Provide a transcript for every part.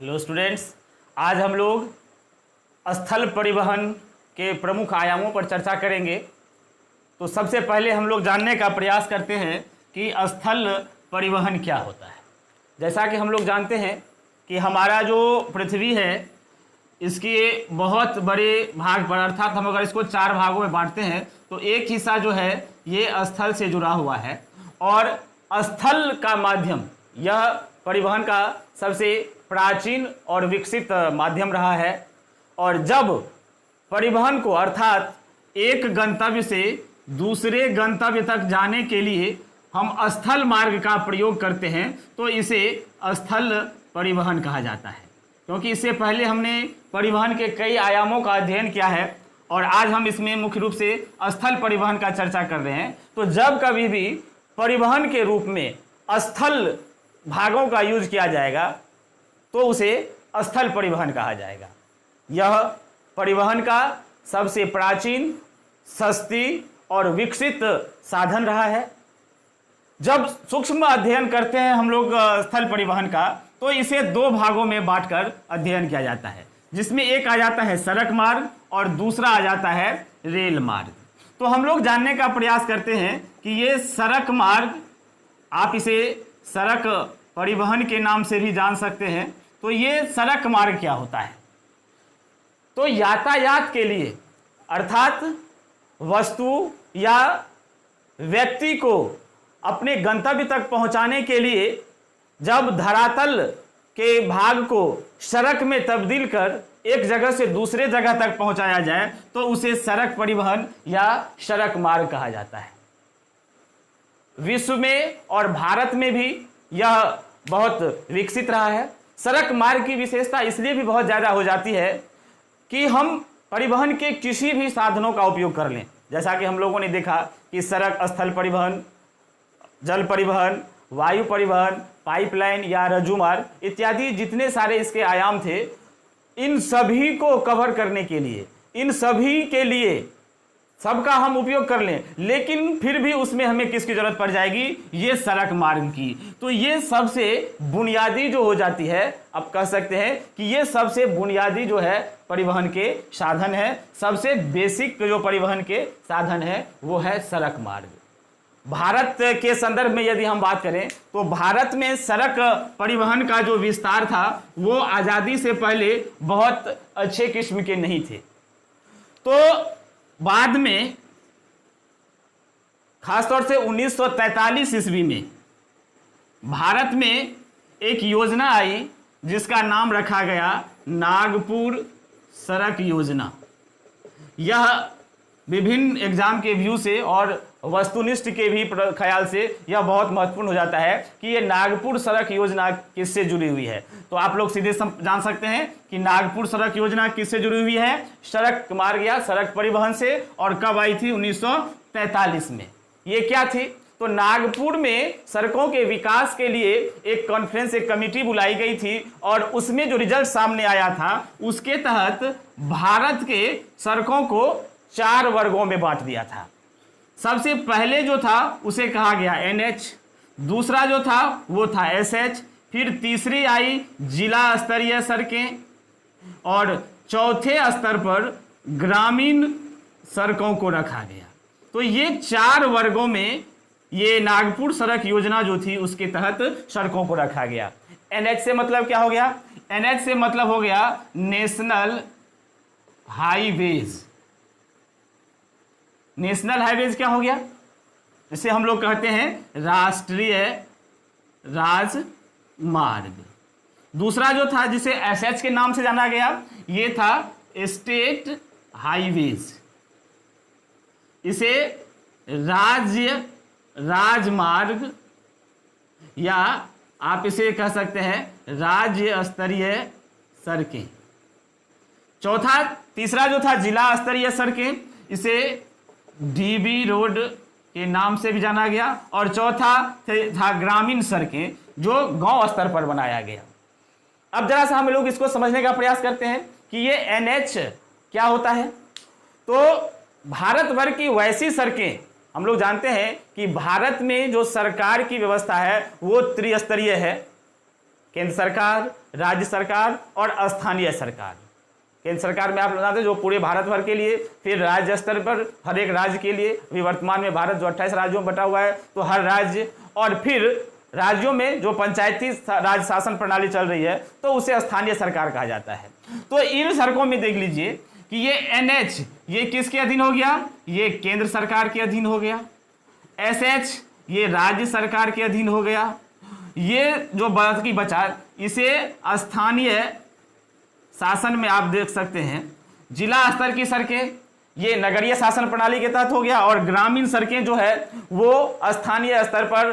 Hello students, आज हम लोग स्थल परिवहन के प्रमुख आयामों पर चर्चा करेंगे। तो सबसे पहले हम लोग जानने का प्रयास करते हैं कि स्थल परिवहन क्या होता है। जैसा कि हम लोग जानते हैं कि हमारा जो पृथ्वी है इसके बहुत बड़े भाग पर, अर्थात हम अगर इसको 4 भागों में बांटते हैं तो एक हिस्सा जो है ये स्थल से जुड़ा हुआ है और स्थल का माध्यम यह परिवहन का सबसे प्राचीन और विकसित माध्यम रहा है। और जब परिवहन को अर्थात एक गंतव्य से दूसरे गंतव्य तक जाने के लिए हम स्थल मार्ग का प्रयोग करते हैं तो इसे स्थल परिवहन कहा जाता है। क्योंकि इससे पहले हमने परिवहन के कई आयामों का अध्ययन किया है और आज हम इसमें मुख्य रूप से स्थल परिवहन का चर्चा कर रहे हैं। तो जब कभी भी परिवहन के रूप में स्थल भागों का यूज किया जाएगा तो उसे स्थल परिवहन कहा जाएगा। यह परिवहन का सबसे प्राचीन, सस्ती और विकसित साधन रहा है। जब सूक्ष्म अध्ययन करते हैं हम लोग स्थल परिवहन का तो इसे 2 भागों में बांटकर अध्ययन किया जाता है, जिसमें एक आ जाता है सड़क मार्ग और दूसरा आ जाता है रेल मार्ग। तो हम लोग जानने का प्रयास करते हैं कि ये सड़क मार्ग, आप इसे सड़क परिवहन के नाम से भी जान सकते हैं। तो ये सड़क मार्ग क्या होता है? तो यातायात के लिए अर्थात वस्तु या व्यक्ति को अपने गंतव्य तक पहुंचाने के लिए जब धरातल के भाग को सड़क में तब्दील कर एक जगह से दूसरे जगह तक पहुंचाया जाए तो उसे सड़क परिवहन या सड़क मार्ग कहा जाता है। विश्व में और भारत में भी यह बहुत विकसित रहा है। सड़क मार्ग की विशेषता इसलिए भी बहुत ज़्यादा हो जाती है कि हम परिवहन के किसी भी साधनों का उपयोग कर लें। जैसा कि हम लोगों ने देखा कि सड़क, स्थल परिवहन, जल परिवहन, वायु परिवहन, पाइपलाइन या रज्जुमार्ग इत्यादि जितने सारे इसके आयाम थे, इन सभी को कवर करने के लिए, इन सभी के लिए सबका हम उपयोग कर लें, लेकिन फिर भी उसमें हमें किसकी जरूरत पड़ जाएगी? ये सड़क मार्ग की। तो ये सबसे बुनियादी जो हो जाती है, आप कह सकते हैं कि ये सबसे बुनियादी जो है परिवहन के साधन है, सबसे बेसिक जो परिवहन के साधन है वो है सड़क मार्ग। भारत के संदर्भ में यदि हम बात करें तो भारत में सड़क परिवहन का जो विस्तार था वो आज़ादी से पहले बहुत अच्छे किस्म के नहीं थे। तो बाद में खासतौर से 1943 ईस्वी में भारत में एक योजना आई जिसका नाम रखा गया नागपुर सड़क योजना। यह विभिन्न एग्जाम के व्यू से और वस्तुनिष्ठ के भी ख्याल से यह बहुत महत्वपूर्ण हो जाता है कि ये नागपुर सड़क योजना किससे जुड़ी हुई है। तो आप लोग सीधे जान सकते हैं कि नागपुर सड़क योजना किससे जुड़ी हुई है? सड़क मार्ग या सड़क परिवहन से। और कब आई थी? 1943 में। ये क्या थी? तो नागपुर में सड़कों के विकास के लिए एक कॉन्फ्रेंस, एक कमेटी बुलाई गई थी और उसमें जो रिजल्ट सामने आया था उसके तहत भारत के सड़कों को 4 वर्गों में बांट दिया था। सबसे पहले जो था उसे कहा गया NH, दूसरा जो था वो था SH, फिर तीसरी आई जिला स्तरीय सड़कें और चौथे स्तर पर ग्रामीण सड़कों को रखा गया। तो ये 4 वर्गों में ये नागपुर सड़क योजना जो थी उसके तहत सड़कों को रखा गया। NH से मतलब क्या हो गया? NH से मतलब हो गया नेशनल हाईवेज। नेशनल हाईवेज क्या हो गया? जिसे हम लोग कहते हैं राष्ट्रीय राजमार्ग। दूसरा जो था जिसे SH के नाम से जाना गया ये था स्टेट हाईवेज। इसे राज्य राजमार्ग या आप इसे कह सकते हैं राज्य स्तरीय सड़कें। तीसरा जो था जिला स्तरीय सड़कें, इसे DB रोड के नाम से भी जाना गया। और चौथा था ग्रामीण सड़कें जो गांव स्तर पर बनाया गया। अब जरा सा हम लोग इसको समझने का प्रयास करते हैं कि ये NH क्या होता है। तो भारत भर की वैसी सड़कें, हम लोग जानते हैं कि भारत में जो सरकार की व्यवस्था है वो त्रिस्तरीय है। केंद्र सरकार, राज्य सरकार और स्थानीय सरकार। केंद्र सरकार में आप जानते हैं जो पूरे भारत भर के लिए, फिर राज्य स्तर पर हर एक राज्य के लिए, अभी वर्तमान में भारत जो 28 राज्यों में बटा हुआ है तो हर राज्य, और फिर राज्यों में जो पंचायती राज शासन प्रणाली चल रही है तो उसे स्थानीय सरकार कहा जाता है। तो इन सड़कों में देख लीजिए कि ये NH ये किसके अधीन हो गया, ये केंद्र सरकार के अधीन हो गया, SH ये राज्य सरकार के अधीन हो गया, ये जो बाकी बचा इसे स्थानीय शासन में आप देख सकते हैं। जिला स्तर की सड़कें ये नगरीय शासन प्रणाली के तहत हो गया, और ग्रामीण सड़कें जो है वो स्थानीय स्तर पर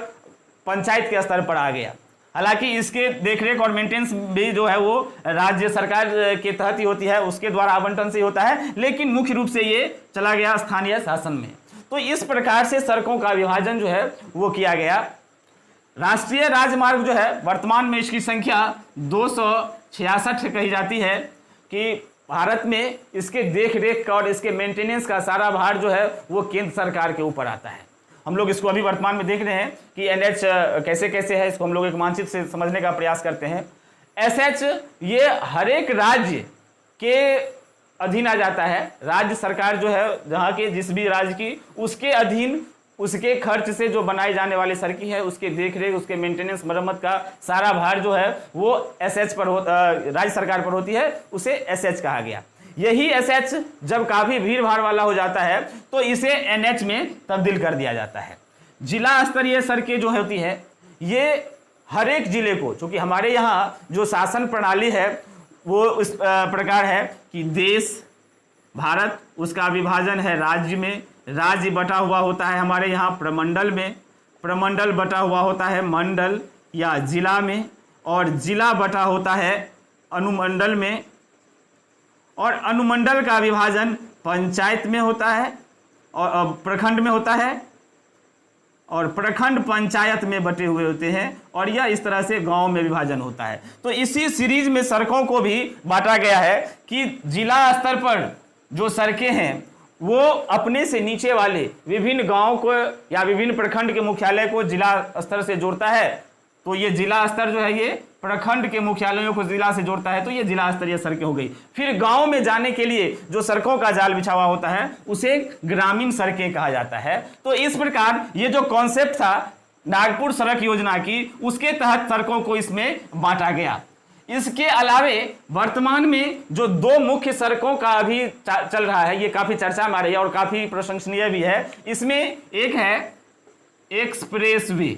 पंचायत के स्तर पर आ गया। हालांकि इसके देखरेख और मेंटेनेंस भी जो है वो राज्य सरकार के तहत ही होती है, उसके द्वारा आवंटन से होता है, लेकिन मुख्य रूप से ये चला गया स्थानीय शासन में। तो इस प्रकार से सड़कों का विभाजन जो है वो किया गया। राष्ट्रीय राजमार्ग जो है वर्तमान में इसकी संख्या 266 कही जाती है कि भारत में इसके देख रेख का और इसके मेंटेनेंस का सारा भार जो है वो केंद्र सरकार के ऊपर आता है। हम लोग इसको अभी वर्तमान में देख रहे हैं कि NH कैसे कैसे है, इसको हम लोग एक मानचित्र से समझने का प्रयास करते हैं। SH ये हर एक राज्य के अधीन आ जाता है। राज्य सरकार जो है जहाँ के जिस भी राज्य की उसके अधीन उसके खर्च से जो बनाई जाने वाली सड़कें है उसके देखरेख उसके मेंटेनेंस मरम्मत का सारा भार जो है वो SH पर राज्य सरकार पर होती है, उसे SH कहा गया। यही SH जब काफी भीड़ भाड़ वाला हो जाता है तो इसे NH में तब्दील कर दिया जाता है। जिला स्तरीय सड़कें जो होती है ये हर एक जिले को, चूंकि हमारे यहाँ जो शासन प्रणाली है वो इस प्रकार है कि देश भारत उसका विभाजन है राज्य में, राज्य बटा हुआ होता है हमारे यहाँ प्रमंडल में, प्रमंडल बटा हुआ होता है मंडल या जिला में, और जिला बटा होता है अनुमंडल में, और अनुमंडल का विभाजन पंचायत में होता है और प्रखंड में होता है, और प्रखंड पंचायत में बटे हुए होते हैं, और यह इस तरह से गांव में विभाजन होता है। तो इसी सीरीज में सड़कों को भी बांटा गया है कि जिला स्तर पर जो सड़कें हैं वो अपने से नीचे वाले विभिन्न गांवों को या विभिन्न प्रखंड के मुख्यालय को जिला स्तर से जोड़ता है। तो ये जिला स्तर जो है ये प्रखंड के मुख्यालयों को जिला से जोड़ता है, तो ये जिला स्तरीय सड़कें हो गई। फिर गांव में जाने के लिए जो सड़कों का जाल बिछा हुआ होता है उसे ग्रामीण सड़कें कहा जाता है। तो इस प्रकार ये जो कॉन्सेप्ट था नागपुर सड़क योजना की उसके तहत सड़कों को इसमें बांटा गया। इसके अलावे वर्तमान में जो दो मुख्य सड़कों का अभी चल रहा है ये काफी चर्चा में आ रही है और काफी प्रशंसनीय भी है। इसमें एक है एक्सप्रेस वे।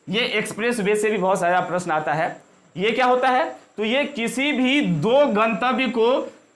ये एक्सप्रेस वे से भी बहुत सारा प्रश्न आता है। ये क्या होता है, तो ये किसी भी दो गंतव्य को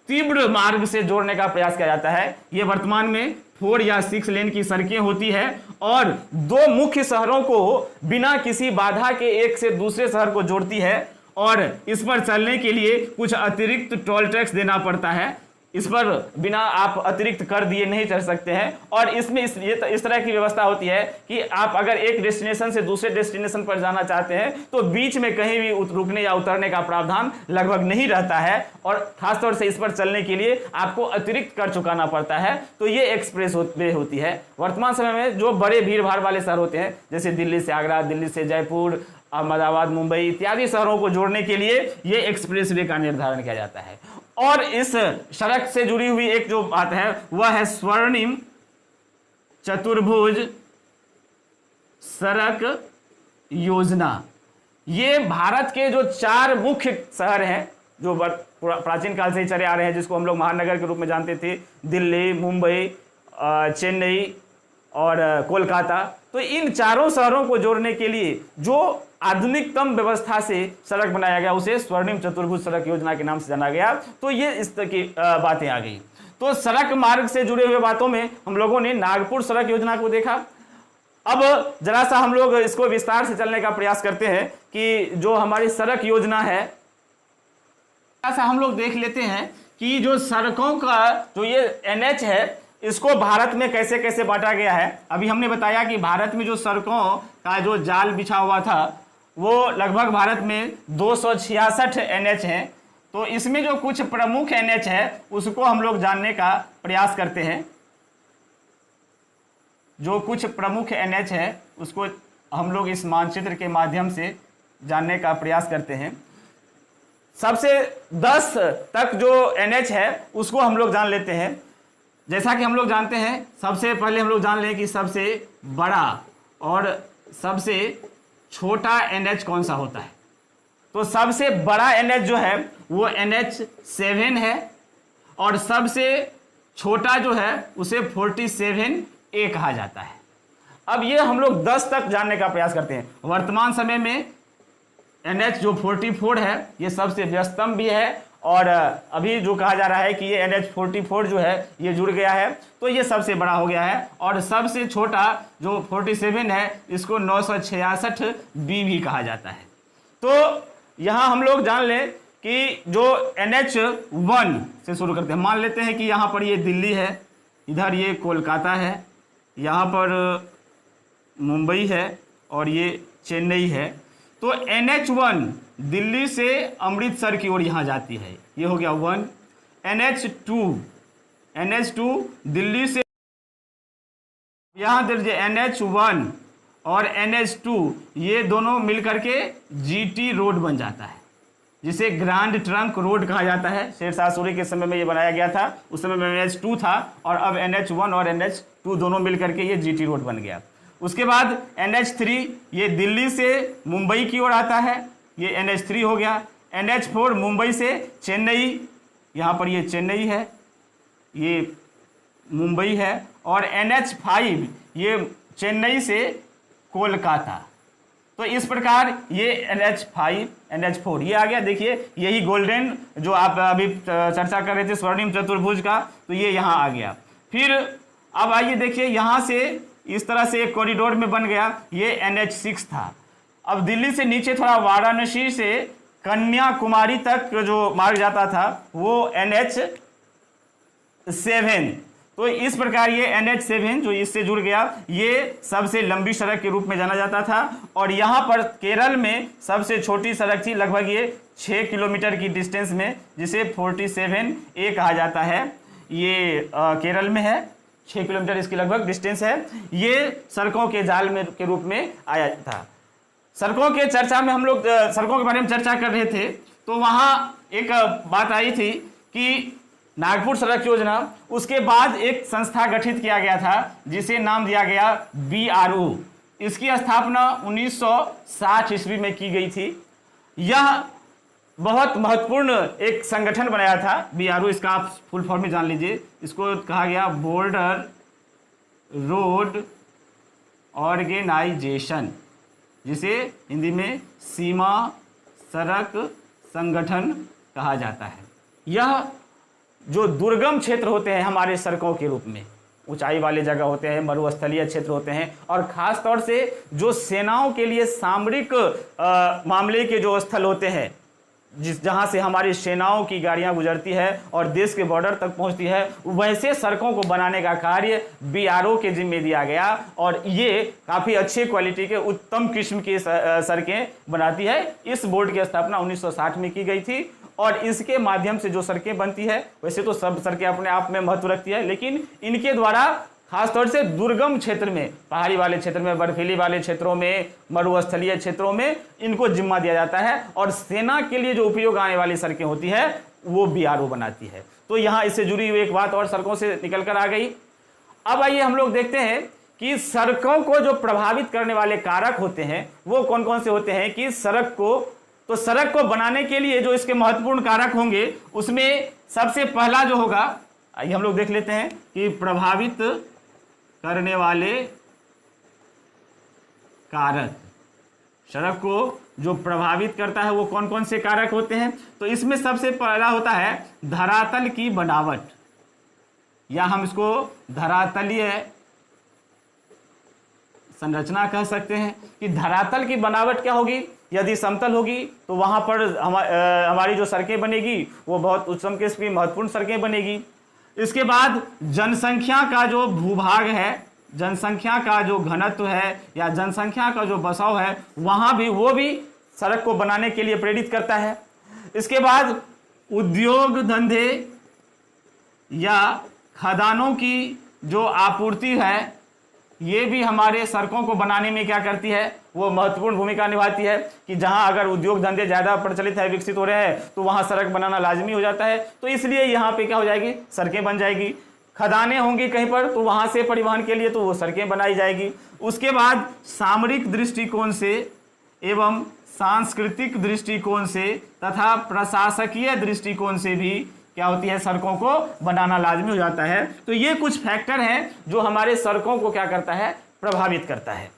तीव्र मार्ग से जोड़ने का प्रयास किया जाता है। ये वर्तमान में 4 या 6 लेन की सड़कें होती है और दो मुख्य शहरों को बिना किसी बाधा के एक से दूसरे शहर को जोड़ती है, और इस पर चलने के लिए कुछ अतिरिक्त टोल टैक्स देना पड़ता है। इस पर बिना आप अतिरिक्त कर दिए नहीं चल सकते हैं। और इसमें इस तरह की व्यवस्था होती है कि आप अगर एक डेस्टिनेशन से दूसरे डेस्टिनेशन पर जाना चाहते हैं तो बीच में कहीं भी रुकने या उतरने का प्रावधान लगभग नहीं रहता है, और खासतौर से इस पर चलने के लिए आपको अतिरिक्त कर चुकाना पड़ता है। तो ये एक्सप्रेस वे होती है। वर्तमान समय में जो बड़े भीड़ भाड़ वाले शहर होते हैं जैसे दिल्ली से आगरा, दिल्ली से जयपुर, अहमदाबाद, मुंबई इत्यादि शहरों को जोड़ने के लिए ये एक्सप्रेस वे का निर्धारण किया जाता है। और इस सड़क से जुड़ी हुई एक जो बात है वह है स्वर्णिम चतुर्भुज सड़क योजना। ये भारत के जो 4 मुख्य शहर हैं जो प्राचीन काल से ही चले आ रहे हैं, जिसको हम लोग महानगर के रूप में जानते थे, दिल्ली, मुंबई, चेन्नई और कोलकाता। तो इन चारों शहरों को जोड़ने के लिए जो आधुनिकतम व्यवस्था से सड़क बनाया गया उसे स्वर्णिम चतुर्भुज सड़क योजना के नाम से जाना गया। तो ये इस तरह की बातें आ गई। तो सड़क मार्ग से जुड़े हुए बातों में हम लोगों ने नागपुर सड़क योजना को देखा। अब जरा सा हम लोग इसको विस्तार से चलने का प्रयास करते हैं कि जो हमारी सड़क योजना है, ऐसा हम लोग देख लेते हैं कि जो सड़कों का जो ये NH है इसको भारत में कैसे कैसे बांटा गया है। अभी हमने बताया कि भारत में जो सड़कों का जो जाल बिछा हुआ था वो लगभग भारत में 266 NH हैं। तो इसमें जो कुछ प्रमुख NH है उसको हम लोग जानने का प्रयास करते हैं। जो कुछ प्रमुख NH है उसको हम लोग इस मानचित्र के माध्यम से जानने का प्रयास करते हैं। सबसे 10 तक जो NH है उसको हम लोग जान लेते हैं। जैसा कि हम लोग जानते हैं, सबसे पहले हम लोग जान लें कि सबसे बड़ा और सबसे छोटा NH कौन सा होता है। तो सबसे बड़ा NH जो है वो NH7 है और सबसे छोटा जो है उसे 47A कहा जाता है। अब ये हम लोग 10 तक जानने का प्रयास करते हैं। वर्तमान समय में NH जो 44 है ये सबसे व्यस्तम भी है और अभी जो कहा जा रहा है कि ये NH44 जो है ये जुड़ गया है, तो ये सबसे बड़ा हो गया है। और सबसे छोटा जो 47 है इसको 966B भी कहा जाता है। तो यहाँ हम लोग जान लें कि जो NH1 से शुरू करते हैं, मान लेते हैं कि यहाँ पर ये दिल्ली है, इधर ये कोलकाता है, यहाँ पर मुंबई है और ये चेन्नई है। तो NH1 दिल्ली से अमृतसर की ओर यहाँ जाती है, ये हो गया 1। NH2 दिल्ली से यहाँ दीजिए NH1 और NH2 ये दोनों मिलकर के GT रोड बन जाता है, जिसे ग्रैंड ट्रंक रोड कहा जाता है। शेरशाह सूरी के समय में ये बनाया गया था, उस समय में NH2 था और अब NH1 और NH2 दोनों मिलकर के ये GT रोड बन गया। उसके बाद NH3 ये दिल्ली से मुंबई की ओर आता है, ये NH3 हो गया। NH4 मुंबई से चेन्नई, यहाँ पर ये चेन्नई है, ये मुंबई है। और NH5 ये चेन्नई से कोलकाता। तो इस प्रकार ये NH5 NH4 ये आ गया। देखिए यही गोल्डन जो आप अभी चर्चा कर रहे थे स्वर्णिम चतुर्भुज का, तो ये यहाँ आ गया। फिर अब आइए देखिए यहाँ से इस तरह से एक कॉरिडोर में बन गया, ये NH6 था। अब दिल्ली से नीचे थोड़ा वाराणसी से कन्याकुमारी तक जो मार्ग जाता था वो NH7। तो इस प्रकार ये NH7 जो इससे जुड़ गया ये सबसे लंबी सड़क के रूप में जाना जाता था। और यहाँ पर केरल में सबसे छोटी सड़क थी, लगभग ये 6 किलोमीटर की डिस्टेंस में, जिसे 47A कहा जाता है। ये केरल में है, 6 किलोमीटर इसकी लगभग डिस्टेंस है। ये सड़कों के जाल में के रूप में आया था। सड़कों के चर्चा में हम लोग सड़कों के बारे में चर्चा कर रहे थे, तो वहाँ एक बात आई थी कि नागपुर सड़क योजना, उसके बाद एक संस्था गठित किया गया था जिसे नाम दिया गया BRO। इसकी स्थापना 1960 ईस्वी में की गई थी। यह बहुत महत्वपूर्ण एक संगठन बनाया था BRO, इसका आप फुल फॉर्म में जान लीजिए। इसको कहा गया बॉर्डर रोड ऑर्गेनाइजेशन, जिसे हिंदी में सीमा सड़क संगठन कहा जाता है। यह जो दुर्गम क्षेत्र होते हैं हमारे सड़कों के रूप में, ऊंचाई वाले जगह होते हैं, मरुस्थलीय क्षेत्र होते हैं, और खास तौर से जो सेनाओं के लिए सामरिक मामले के जो स्थल होते हैं, जहां से हमारी सेनाओं की गाड़ियां गुजरती है और देश के बॉर्डर तक पहुंचती है, वैसे सड़कों को बनाने का कार्य BRO के जिम्मे दिया गया। और ये काफ़ी अच्छे क्वालिटी के उत्तम किस्म की सड़कें बनाती है। इस बोर्ड की स्थापना 1960 में की गई थी और इसके माध्यम से जो सड़कें बनती है, वैसे तो सब सड़कें अपने आप में महत्व रखती है, लेकिन इनके द्वारा खासतौर से दुर्गम क्षेत्र में, पहाड़ी वाले क्षेत्र में, बर्फीली वाले क्षेत्रों में, मरुस्थलीय क्षेत्रों में इनको जिम्मा दिया जाता है। और सेना के लिए जो उपयोग आने वाली सड़कें होती है वो BRO बनाती है। तो यहाँ इससे जुड़ी हुई एक बात और सड़कों से निकल कर आ गई। अब आइए हम लोग देखते हैं कि सड़कों को जो प्रभावित करने वाले कारक होते हैं वो कौन कौन से होते हैं। कि सड़क को बनाने के लिए जो इसके महत्वपूर्ण कारक होंगे, उसमें सबसे पहला जो होगा, आइए हम लोग देख लेते हैं कि प्रभावित करने वाले कारक, सड़क को जो प्रभावित करता है वो कौन कौन से कारक होते हैं। तो इसमें सबसे पहला होता है धरातल की बनावट, या हम इसको धरातलीय संरचना कह सकते हैं। कि धरातल की बनावट क्या होगी, यदि समतल होगी तो वहाँ पर हमारी जो सड़कें बनेगी वो बहुत उच्चतम किस्म की महत्वपूर्ण सड़कें बनेगी। इसके बाद जनसंख्या का जो भूभाग है, जनसंख्या का जो घनत्व है या जनसंख्या का जो बसाव है, वहाँ भी वो भी सड़क को बनाने के लिए प्रेरित करता है। इसके बाद उद्योग धंधे या खदानों की जो आपूर्ति है, ये भी हमारे सड़कों को बनाने में क्या करती है, वो महत्वपूर्ण भूमिका निभाती है कि जहां अगर उद्योग धंधे ज़्यादा प्रचलित है, विकसित हो रहे हैं, तो वहां सड़क बनाना लाजमी हो जाता है। तो इसलिए यहाँ पे क्या हो जाएगी, सड़कें बन जाएगी। खदानें होंगी कहीं पर तो वहां से परिवहन के लिए तो वो सड़कें बनाई जाएगी। उसके बाद सामरिक दृष्टिकोण से एवं सांस्कृतिक दृष्टिकोण से तथा प्रशासकीय दृष्टिकोण से भी क्या होती है, सड़कों को बनाना लाजमी हो जाता है। तो ये कुछ फैक्टर हैं जो हमारे सड़कों को क्या करता है, प्रभावित करता है।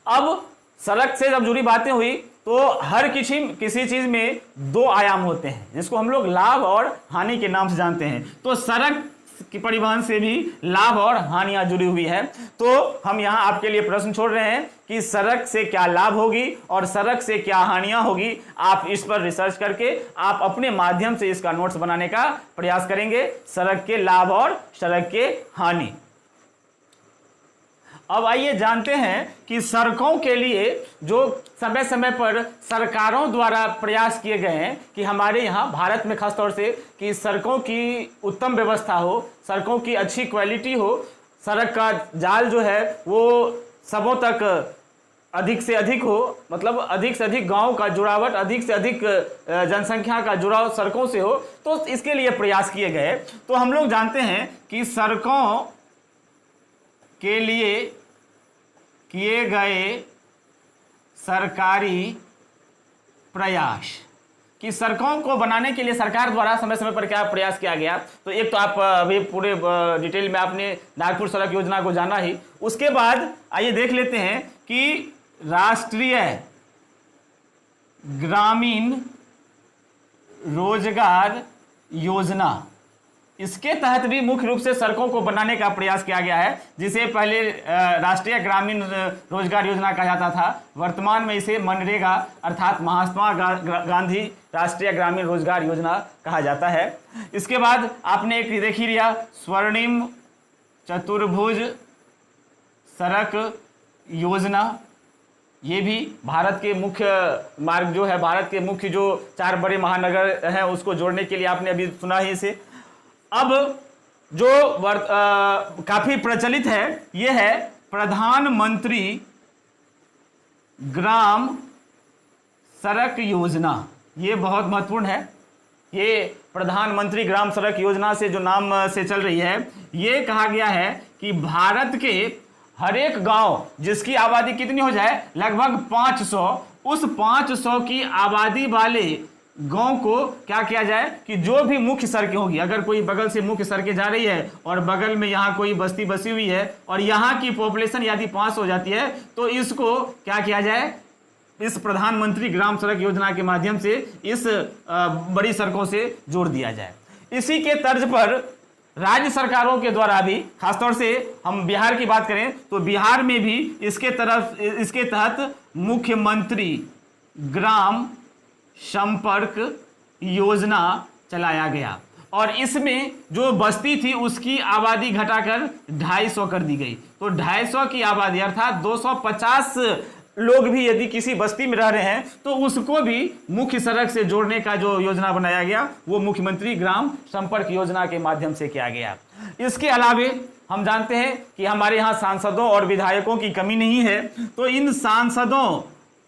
अब सड़क से जब जुड़ी बातें हुई तो हर किसी चीज में दो आयाम होते हैं जिसको हम लोग लाभ और हानि के नाम से जानते हैं। तो सड़क की परिवहन से भी लाभ और हानियां जुड़ी हुई है। तो हम यहां आपके लिए प्रश्न छोड़ रहे हैं कि सड़क से क्या लाभ होगी और सड़क से क्या हानियां होगी। आप इस पर रिसर्च करके आप अपने माध्यम से इसका नोट्स बनाने का प्रयास करेंगे, सड़क के लाभ और सड़क के हानि। अब आइए जानते हैं कि सड़कों के लिए जो समय समय पर सरकारों द्वारा प्रयास किए गए हैं कि हमारे यहाँ भारत में खासतौर से कि सड़कों की उत्तम व्यवस्था हो, सड़कों की अच्छी क्वालिटी हो, सड़क का जाल जो है वो सबों तक अधिक से अधिक हो, मतलब अधिक से अधिक गांव का जुड़ावट, अधिक से अधिक जनसंख्या का जुड़ाव सड़कों से हो। तो इसके लिए प्रयास किए गए। तो हम लोग जानते हैं कि सड़कों के लिए किए गए सरकारी प्रयास कि सड़कों को बनाने के लिए सरकार द्वारा समय समय पर क्या प्रयास किया गया। तो एक तो आप अभी पूरे डिटेल में आपने नागपुर सड़क योजना को जाना ही। उसके बाद आइए देख लेते हैं कि राष्ट्रीय ग्रामीण रोजगार योजना, इसके तहत भी मुख्य रूप से सड़कों को बनाने का प्रयास किया गया है, जिसे पहले राष्ट्रीय ग्रामीण रोजगार योजना कहा जाता था। वर्तमान में इसे मनरेगा अर्थात महात्मा गांधी राष्ट्रीय ग्रामीण रोजगार योजना कहा जाता है। इसके बाद आपने एक देख ही लिया, स्वर्णिम चतुर्भुज सड़क योजना। ये भी भारत के मुख्य मार्ग जो है, भारत के मुख्य जो 4 बड़े महानगर हैं उसको जोड़ने के लिए आपने अभी सुना ही इसे। अब जो काफी प्रचलित है ये है प्रधानमंत्री ग्राम सड़क योजना। ये बहुत महत्वपूर्ण है। ये प्रधानमंत्री ग्राम सड़क योजना से जो नाम से चल रही है, ये कहा गया है कि भारत के हर एक गांव जिसकी आबादी कितनी हो जाए, लगभग 500, उस 500 की आबादी वाले गांव को क्या किया जाए कि जो भी मुख्य सड़कें होगी, अगर कोई बगल से मुख्य सड़कें जा रही है और बगल में यहाँ कोई बस्ती बसी हुई है और यहाँ की पॉपुलेशन यदि 500 हो जाती है, तो इसको क्या किया जाए, इस प्रधानमंत्री ग्राम सड़क योजना के माध्यम से इस बड़ी सड़कों से जोड़ दिया जाए। इसी के तर्ज पर राज्य सरकारों के द्वारा भी, खासतौर से हम बिहार की बात करें तो बिहार में भी इसके तहत मुख्यमंत्री ग्राम संपर्क योजना चलाया गया और इसमें जो बस्ती थी उसकी आबादी घटाकर 250 कर दी गई। तो 250 की आबादी अर्थात 250 लोग भी यदि किसी बस्ती में रह रहे हैं तो उसको भी मुख्य सड़क से जोड़ने का जो योजना बनाया गया वो मुख्यमंत्री ग्राम संपर्क योजना के माध्यम से किया गया। इसके अलावे हम जानते हैं कि हमारे यहाँ सांसदों और विधायकों की कमी नहीं है, तो इन सांसदों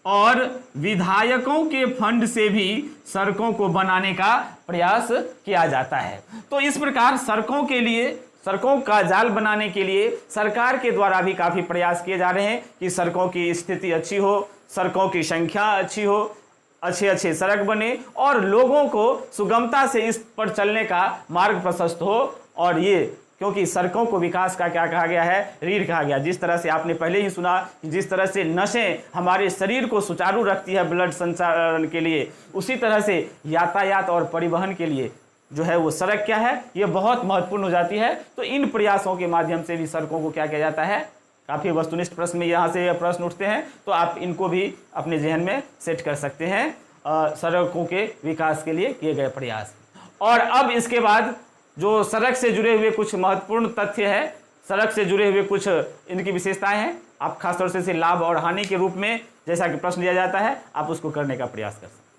और विधायकों के फंड से भी सड़कों को बनाने का प्रयास किया जाता है। तो इस प्रकार सड़कों के लिए, सड़कों का जाल बनाने के लिए सरकार के द्वारा भी काफ़ी प्रयास किए जा रहे हैं कि सड़कों की स्थिति अच्छी हो, सड़कों की संख्या अच्छी हो, अच्छे सड़क बने और लोगों को सुगमता से इस पर चलने का मार्ग प्रशस्त हो। और ये क्योंकि सड़कों को विकास का क्या कहा गया है, रीढ़ कहा गया। जिस तरह से आपने पहले ही सुना कि जिस तरह से नसें हमारे शरीर को सुचारू रखती है ब्लड संचारण के लिए, उसी तरह से यातायात और परिवहन के लिए जो है वो सड़क क्या है, ये बहुत महत्वपूर्ण हो जाती है। तो इन प्रयासों के माध्यम से भी सड़कों को क्या किया जाता है, काफ़ी वस्तुनिष्ठ प्रश्न में यहाँ से प्रश्न उठते हैं, तो आप इनको भी अपने जहन में सेट कर सकते हैं, सड़कों के विकास के लिए किए गए प्रयास। और अब इसके बाद जो सड़क से जुड़े हुए कुछ महत्वपूर्ण तथ्य है, सड़क से जुड़े हुए कुछ इनकी विशेषताएं हैं, आप खासतौर से इसे लाभ और हानि के रूप में जैसा कि प्रश्न दिया जाता है आप उसको करने का प्रयास कर सकते हैं।